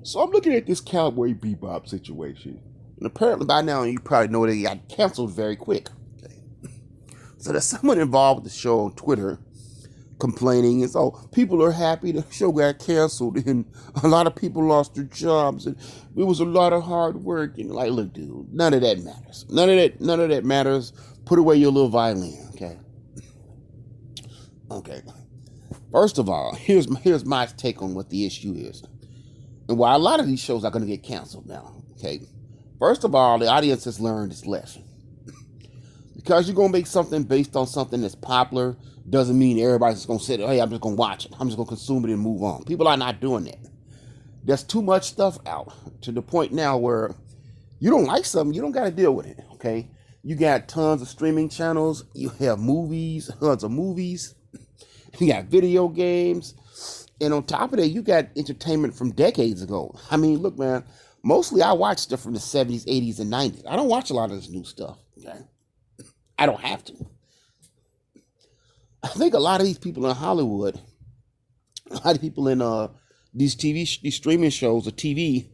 So I'm looking at this Cowboy Bebop situation. And apparently by now you probably know they got canceled very quick. Okay. So there's someone involved with the show on Twitter complaining and so people are happy the show got canceled and a lot of people lost their jobs and it was a lot of hard work and like, look, dude, none of that matters. None of that matters. Put away your little violin, okay? Okay. First of all, here's my take on what the issue is. And why a lot of these shows are going to get canceled now, okay? First of all, the audience has learned its lesson. Because you're going to make something based on something that's popular doesn't mean everybody's just going to say, hey, I'm just going to watch it. I'm just going to consume it and move on. People are not doing that. There's too much stuff out to the point now where you don't like something, you don't got to deal with it, okay? You got tons of streaming channels. You have movies, tons of movies. You got video games. And on top of that, you got entertainment from decades ago. I mean, look, man, mostly I watch stuff from the 70s, 80s, and 90s. I don't watch a lot of this new stuff, okay? I don't have to. I think a lot of these people in Hollywood, a lot of people in these streaming shows or TV,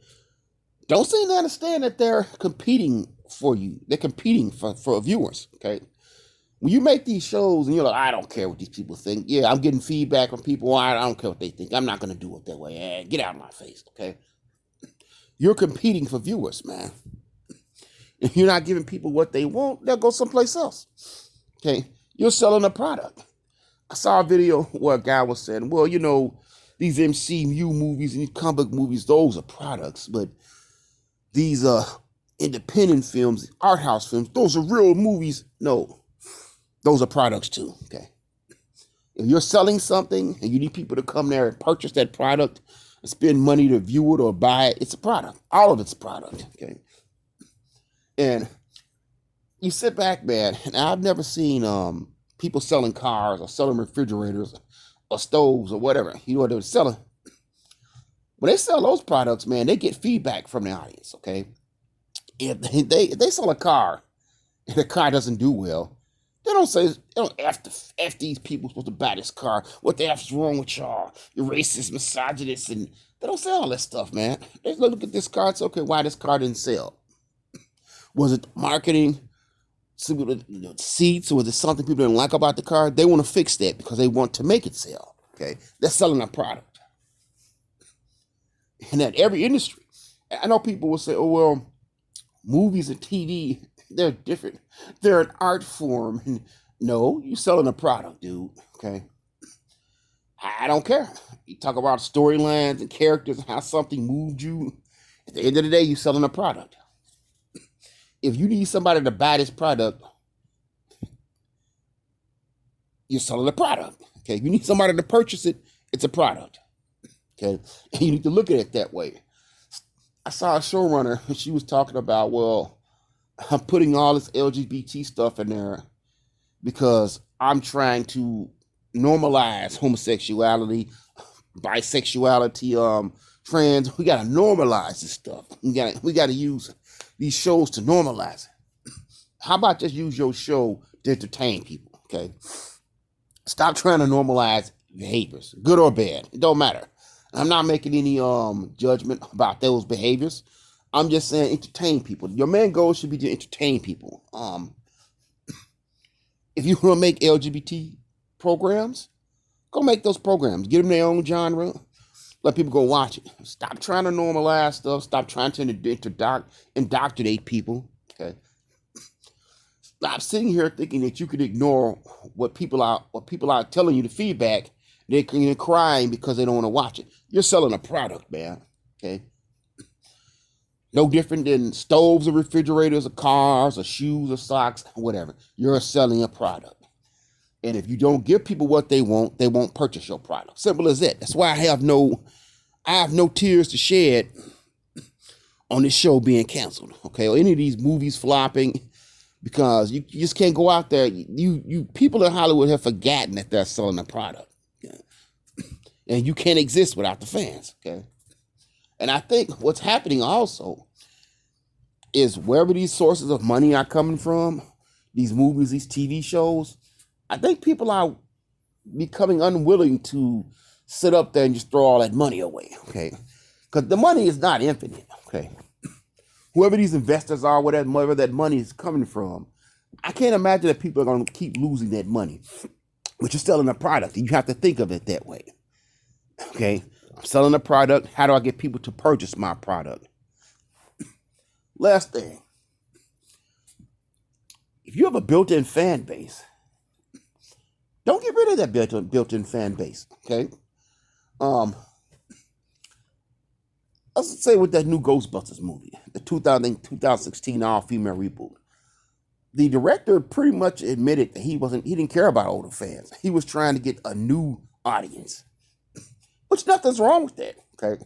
don't seem to understand that they're competing for you. They're competing for viewers, okay? When you make these shows and you're like, I don't care what these people think. Yeah, I'm getting feedback from people. I don't care what they think. I'm not going to do it that way. Get out of my face, okay? You're competing for viewers, man. If you're not giving people what they want, they'll go someplace else, okay? You're selling a product. I saw a video where a guy was saying, well, you know, these MCU movies and these comic movies, those are products, but these independent films, art house films, those are real movies. No, those are products too, okay? If you're selling something and you need people to come there and purchase that product and spend money to view it or buy it, it's a product. All of it's a product, okay? And you sit back, man, and I've never seen people selling cars or selling refrigerators or stoves or whatever. You know what they're selling? When they sell those products, man, they get feedback from the audience, okay? If they sell a car and the car doesn't do well, they don't F these people supposed to buy this car. What the F is wrong with y'all? You're racist, misogynist, and they don't say all that stuff, man. They look at this car, it's okay, why this car didn't sell? Was it marketing? Seats, or was it something people didn't like about the car? They want to fix that because they want to make it sell. Okay, they're selling a product, and at every industry, I know people will say, "Oh well, movies and TV, they're different. They're an art form." And no, you're selling a product, dude. Okay, I don't care. You talk about storylines and characters and how something moved you. At the end of the day, you're selling a product. If you need somebody to buy this product, you're selling a product. Okay, if you need somebody to purchase it, it's a product. Okay, and you need to look at it that way. I saw a showrunner, and she was talking about, well, I'm putting all this LGBT stuff in there because I'm trying to normalize homosexuality, bisexuality, trans. We gotta normalize this stuff. We gotta use these shows to normalize it. How about just use your show to entertain people, okay? Stop trying to normalize behaviors, good or bad. It don't matter. I'm not making any judgment about those behaviors. I'm just saying entertain people. Your main goal should be to entertain people. If you want to make LGBT programs, go make those programs. Give them their own genre. Let people go watch it. Stop trying to normalize stuff. Stop trying to indoctrinate people. Okay. Stop sitting here thinking that you can ignore what people are telling you the feedback. They're crying because they don't want to watch it. You're selling a product, man. Okay. No different than stoves or refrigerators or cars or shoes or socks, whatever. You're selling a product. And if you don't give people what they won't purchase your product. Simple as that. That's why I have no tears to shed on this show being canceled. Okay, or any of these movies flopping, because you just can't go out there. You people in Hollywood have forgotten that they're selling a product. Okay? And you can't exist without the fans. Okay. And I think what's happening also is wherever these sources of money are coming from, these movies, these TV shows, I think people are becoming unwilling to sit up there and just throw all that money away, okay? Because the money is not infinite, okay? Whoever these investors are, wherever that money is coming from, I can't imagine that people are going to keep losing that money. But you're selling a product, and you have to think of it that way, okay? I'm selling a product. How do I get people to purchase my product? Last thing. If you have a built-in fan base, don't get rid of that built-in fan base, okay? Let's say with that new Ghostbusters movie, the 2016 all-female reboot, the director pretty much admitted that he didn't care about older fans. He was trying to get a new audience, which nothing's wrong with that, okay?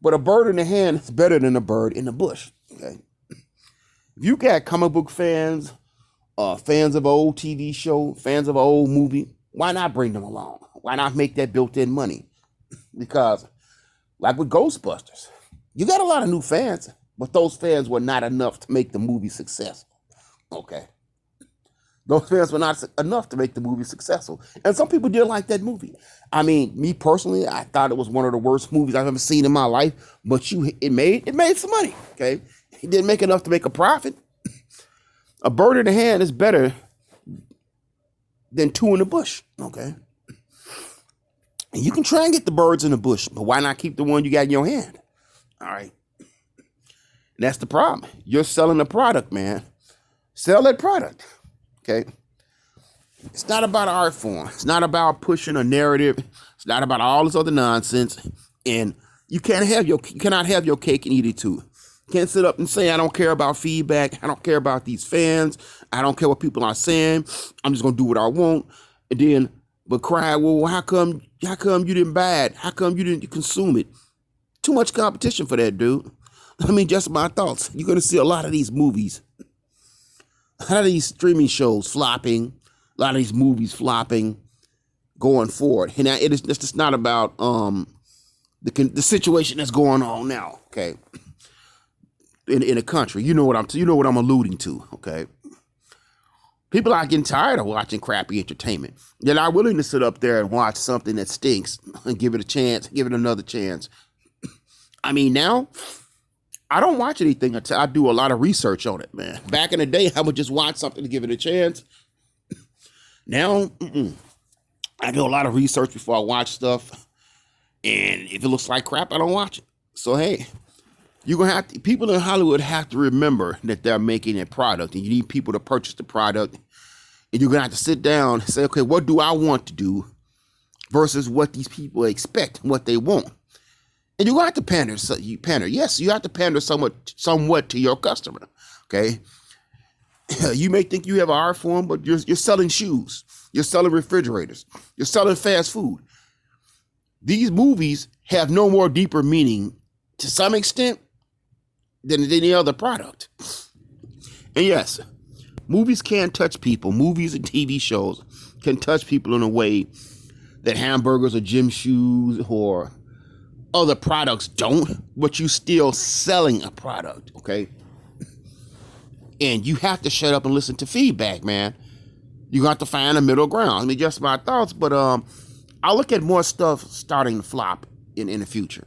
But a bird in the hand is better than a bird in the bush, okay? If you got comic book fans, fans of an old TV show, fans of an old movie, why not bring them along? Why not make that built-in money? Because, like with Ghostbusters, you got a lot of new fans, but those fans were not enough to make the movie successful. Okay. Those fans were not enough to make the movie successful. And some people did like that movie. I mean, me personally, I thought it was one of the worst movies I've ever seen in my life, but it made some money, okay? It didn't make enough to make a profit. A bird in the hand is better than two in the bush, okay? And you can try and get the birds in the bush, but why not keep the one you got in your hand? All right. And that's the problem. You're selling a product, man. Sell that product, okay? It's not about art form. It's not about pushing a narrative. It's not about all this other nonsense. And you cannot have your cake and eat it too. You can't sit up and say, I don't care about feedback. I don't care about these fans. I don't care what people are saying. I'm just going to do what I want. And then, but cry, well, how come you didn't buy it? How come you didn't consume it? Too much competition for that, dude. I mean, just my thoughts. You're going to see a lot of these movies, a lot of these streaming shows flopping, a lot of these movies flopping going forward. And it's just not about the situation that's going on now, okay, in the country. You know what I'm alluding to, okay? People are getting tired of watching crappy entertainment. They're not willing to sit up there and watch something that stinks and give it a chance, give it another chance. I mean, now, I don't watch anything until I do a lot of research on it, man. Back in the day, I would just watch something to give it a chance. Now, I do a lot of research before I watch stuff. And if it looks like crap, I don't watch it. So, hey, people in Hollywood have to remember that they're making a product and you need people to purchase the product. And you're going to have to sit down and say, okay, what do I want to do versus what these people expect, what they want. And you're going to have to pander. Yes, you have to pander somewhat to your customer, okay? You may think you have an art form, but you're selling shoes. You're selling refrigerators. You're selling fast food. These movies have no more deeper meaning to some extent than any other product. And yes, movies can touch people. Movies and TV shows can touch people in a way that hamburgers or gym shoes or other products don't, but you still selling a product, okay? And you have to shut up and listen to feedback, man. You got to find a middle ground. I mean, just my thoughts, but I look at more stuff starting to flop in the future.